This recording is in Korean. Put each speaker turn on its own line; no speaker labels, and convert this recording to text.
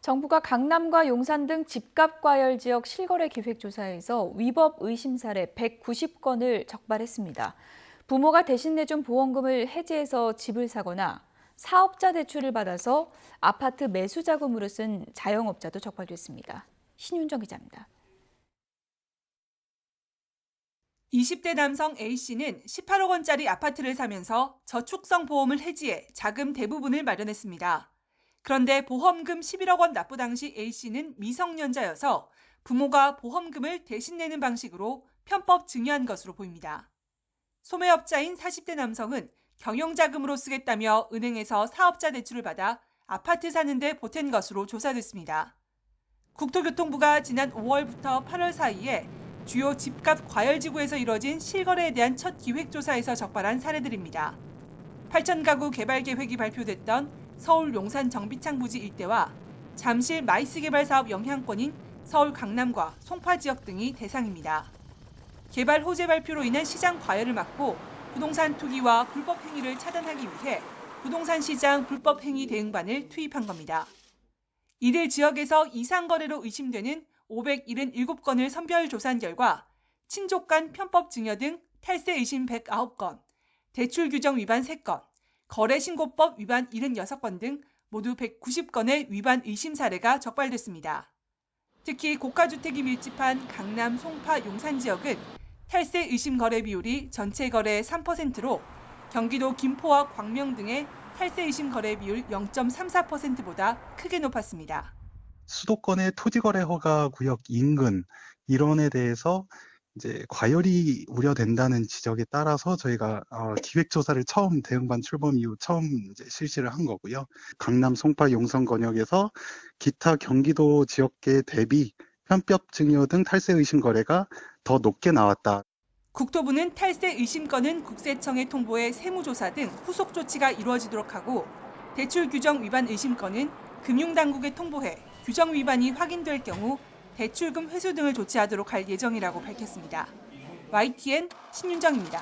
정부가 강남과 용산 등 집값 과열 지역 실거래 기획조사에서 위법 의심 사례 190건을 적발했습니다. 부모가 대신 내준 보험금을 해지해서 집을 사거나 사업자 대출을 받아서 아파트 매수 자금으로 쓴 자영업자도 적발됐습니다. 신윤정 기자입니다.
20대 남성 A씨는 18억 원짜리 아파트를 사면서 저축성 보험을 해지해 자금 대부분을 마련했습니다. 그런데 보험금 11억 원 납부 당시 A씨는 미성년자여서 부모가 보험금을 대신 내는 방식으로 편법 증여한 것으로 보입니다. 소매업자인 40대 남성은 경영자금으로 쓰겠다며 은행에서 사업자 대출을 받아 아파트 사는 데 보탠 것으로 조사됐습니다. 국토교통부가 지난 5월부터 8월 사이에 주요 집값 과열지구에서 이뤄진 실거래에 대한 첫 기획조사에서 적발한 사례들입니다. 8,000가구 개발 계획이 발표됐던 서울 용산 정비창 부지 일대와 잠실 마이스 개발 사업 영향권인 서울 강남과 송파 지역 등이 대상입니다. 개발 호재 발표로 인한 시장 과열을 막고 부동산 투기와 불법 행위를 차단하기 위해 부동산 시장 불법 행위 대응반을 투입한 겁니다. 이들 지역에서 이상 거래로 의심되는 577건을 선별 조사한 결과 친족 간 편법 증여 등 탈세 의심 109건, 대출 규정 위반 3건, 거래신고법 위반 76건 등 모두 190건의 위반 의심 사례가 적발됐습니다. 특히 고가주택이 밀집한 강남, 송파, 용산 지역은 탈세 의심 거래 비율이 전체 거래의 3%로 경기도 김포와 광명 등의 탈세 의심 거래 비율 0.34%보다 크게 높았습니다.
수도권의 토지거래 허가 구역 인근 이론에 대해서 이제 과열이 우려된다는 지적에 따라서 저희가 기획조사를 처음 대응반 출범 이후 처음 이제 실시를 한 거고요. 강남, 송파, 용산 권역에서 기타 경기도 지역계 대비 편법 증여 등 탈세 의심 거래가 더 높게 나왔다.
국토부는 탈세 의심건은 국세청에 통보해 세무조사 등 후속 조치가 이루어지도록 하고 대출 규정 위반 의심건은 금융당국에 통보해 규정 위반이 확인될 경우 대출금 회수 등을 조치하도록 할 예정이라고 밝혔습니다. YTN 신윤정입니다.